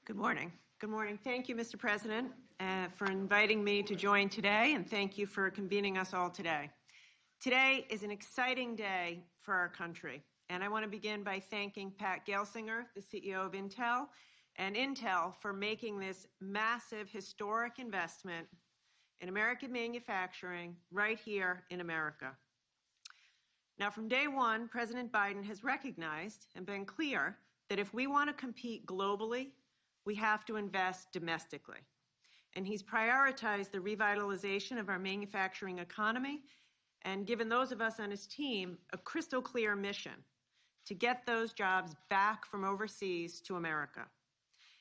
Good morning. Good morning. Thank you, Mr. President, for inviting me to join today, and thank you for convening us all today. Today is an exciting day for our country, and I want to begin by thanking Pat Gelsinger, the CEO of Intel, and Intel for making this massive, historic investment in American manufacturing right here in America. Now, from day one, President Biden has recognized and been clear that if we want to compete globally, we have to invest domestically. And he's prioritized the revitalization of our manufacturing economy and given those of us on his team a crystal clear mission to get those jobs back from overseas to America.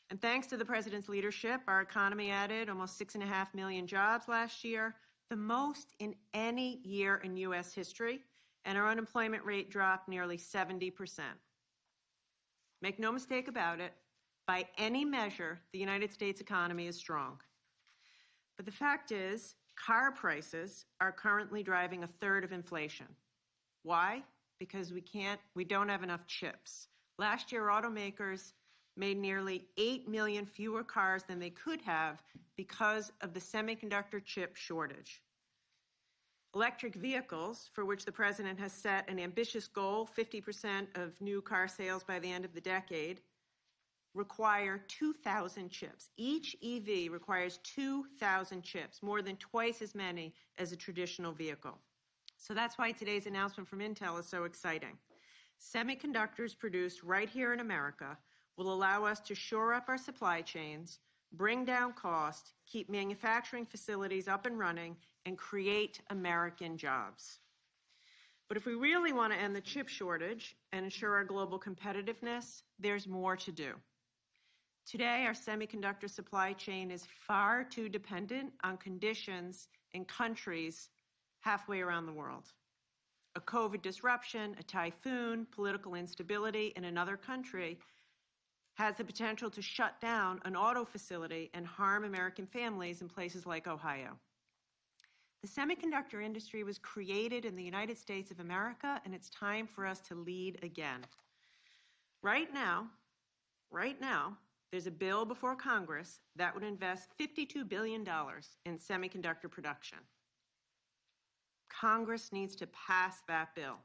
And thanks to the President's leadership, our economy added almost 6.5 million jobs last year, the most in any year in U.S. history, and our unemployment rate dropped nearly 70%. Make no mistake about it, by any measure, the United States economy is strong. But the fact is, car prices are currently driving a third of inflation. Why? Because we don't have enough chips. Last year, automakers made nearly 8 million fewer cars than they could have because of the semiconductor chip shortage. Electric vehicles, for which the President has set an ambitious goal, 50% of new car sales by the end of the decade, require 2,000 chips. Each EV requires 2,000 chips, more than twice as many as a traditional vehicle. So that's why today's announcement from Intel is so exciting. Semiconductors produced right here in America will allow us to shore up our supply chains, bring down cost, keep manufacturing facilities up and running, and create American jobs. But if we really want to end the chip shortage and ensure our global competitiveness, there's more to do. Today, our semiconductor supply chain is far too dependent on conditions in countries halfway around the world. A COVID disruption, a typhoon, political instability in another country has the potential to shut down an auto facility and harm American families in places like Ohio. The semiconductor industry was created in the United States of America, and it's time for us to lead again. Right now, there's a bill before Congress that would invest $52 billion in semiconductor production. Congress needs to pass that bill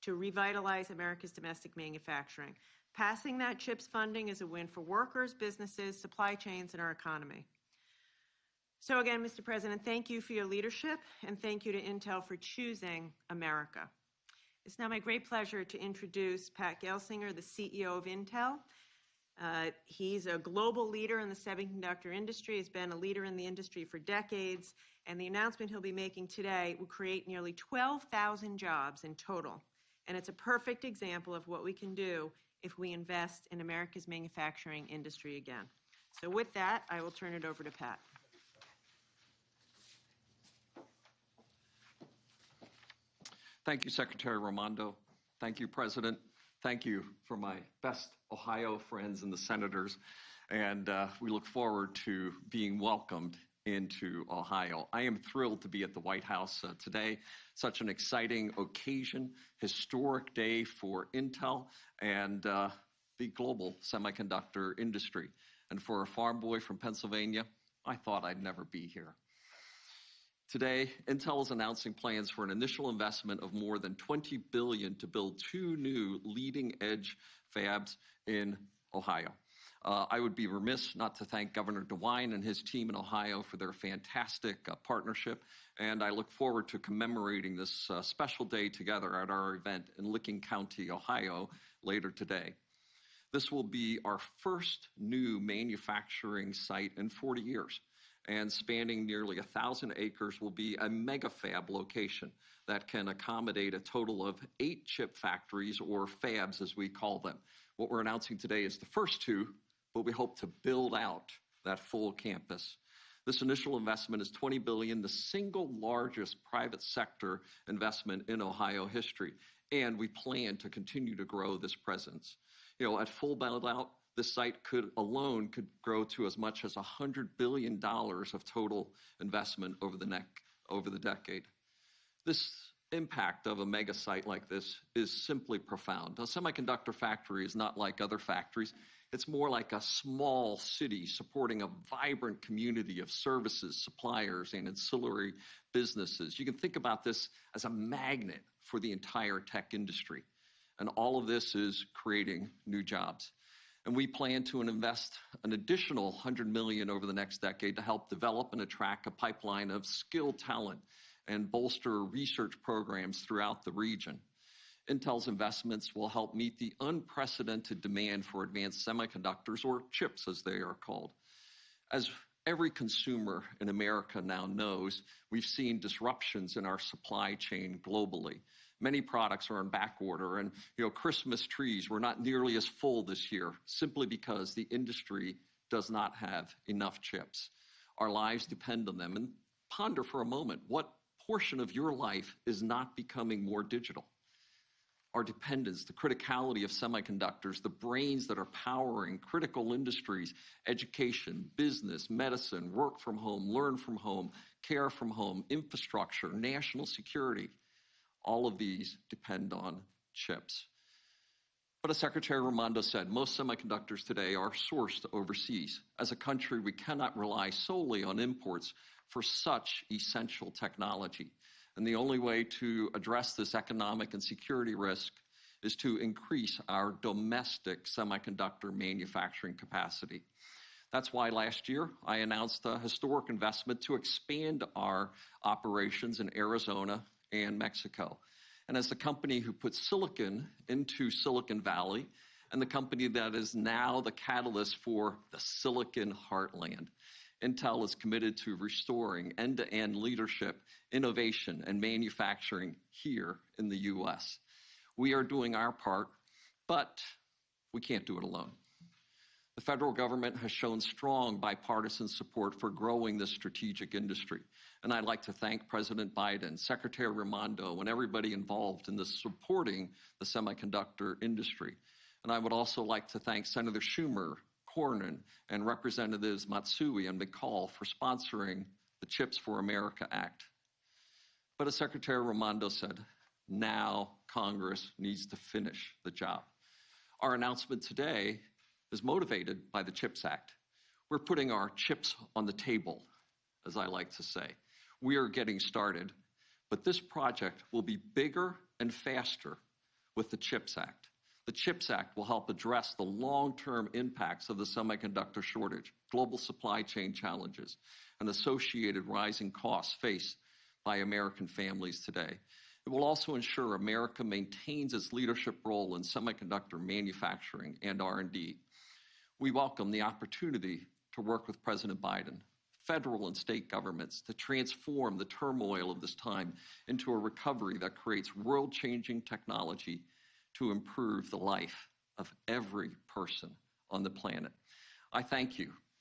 to revitalize America's domestic manufacturing. Passing that CHIPS funding is a win for workers, businesses, supply chains, and our economy. So again, Mr. President, thank you for your leadership, and thank you to Intel for choosing America. It's now my great pleasure to introduce Pat Gelsinger, the CEO of Intel. He's a global leader in the semiconductor industry, has been a leader in the industry for decades, and the announcement he'll be making today will create nearly 12,000 jobs in total. And it's a perfect example of what we can do if we invest in America's manufacturing industry again. So with that, I will turn it over to Pat. Thank you, Secretary Raimondo. Thank you, President. Thank you for my best Ohio friends and the senators. And we look forward to being welcomed into Ohio. I am thrilled to be at the White House today. Such an exciting occasion, historic day for Intel and the global semiconductor industry. And for a farm boy from Pennsylvania, I thought I'd never be here. Today, Intel is announcing plans for an initial investment of more than $20 billion to build 2 new leading-edge fabs in Ohio. I would be remiss not to thank Governor DeWine and his team in Ohio for their fantastic partnership, and I look forward to commemorating this special day together at our event in Licking County, Ohio, later today. This will be our first new manufacturing site in 40 years. And spanning nearly 1,000 acres will be a mega fab location that can accommodate a total of 8 chip factories, or fabs as we call them. What we're announcing today is the first 2, but we hope to build out that full campus. This initial investment is $20 billion, the single largest private sector investment in Ohio history, and we plan to continue to grow this presence. At full build out, this site could grow to as much as $100 billion of total investment over the decade. This impact of a mega site like this is simply profound. A semiconductor factory is not like other factories. It's more like a small city supporting a vibrant community of services, suppliers, and ancillary businesses. You can think about this as a magnet for the entire tech industry. And all of this is creating new jobs. And we plan to invest an additional $100 million over the next decade to help develop and attract a pipeline of skilled talent and bolster research programs throughout the region. Intel's investments will help meet the unprecedented demand for advanced semiconductors, or chips as they are called. As every consumer in America now knows, we've seen disruptions in our supply chain globally. Many products are in back order, and Christmas trees were not nearly as full this year simply because the industry does not have enough chips. Our lives depend on them. And ponder for a moment, what portion of your life is not becoming more digital? Our dependence, the criticality of semiconductors, the brains that are powering critical industries, education, business, medicine, work from home, learn from home, care from home, infrastructure, national security. All of these depend on chips. But as Secretary Raimondo said, most semiconductors today are sourced overseas. As a country, we cannot rely solely on imports for such essential technology. And the only way to address this economic and security risk is to increase our domestic semiconductor manufacturing capacity. That's why last year I announced a historic investment to expand our operations in Arizona and Mexico. And as the company who put silicon into Silicon Valley and the company that is now the catalyst for the Silicon Heartland, Intel is committed to restoring end-to-end leadership, innovation, and manufacturing here in the U.S. We are doing our part, but we can't do it alone. The federal government has shown strong bipartisan support for growing this strategic industry. And I'd like to thank President Biden, Secretary Raimondo, and everybody involved in this supporting the semiconductor industry. And I would also like to thank Senator Schumer, Cornyn, and Representatives Matsui and McCall for sponsoring the Chips for America Act. But as Secretary Raimondo said, now Congress needs to finish the job. Our announcement today is motivated by the CHIPS Act. We're putting our chips on the table, as I like to say. We are getting started, but this project will be bigger and faster with the CHIPS Act. The CHIPS Act will help address the long-term impacts of the semiconductor shortage, global supply chain challenges, and associated rising costs faced by American families today. It will also ensure America maintains its leadership role in semiconductor manufacturing and R&D. We welcome the opportunity to work with President Biden, federal and state governments, to transform the turmoil of this time into a recovery that creates world-changing technology to improve the life of every person on the planet. I thank you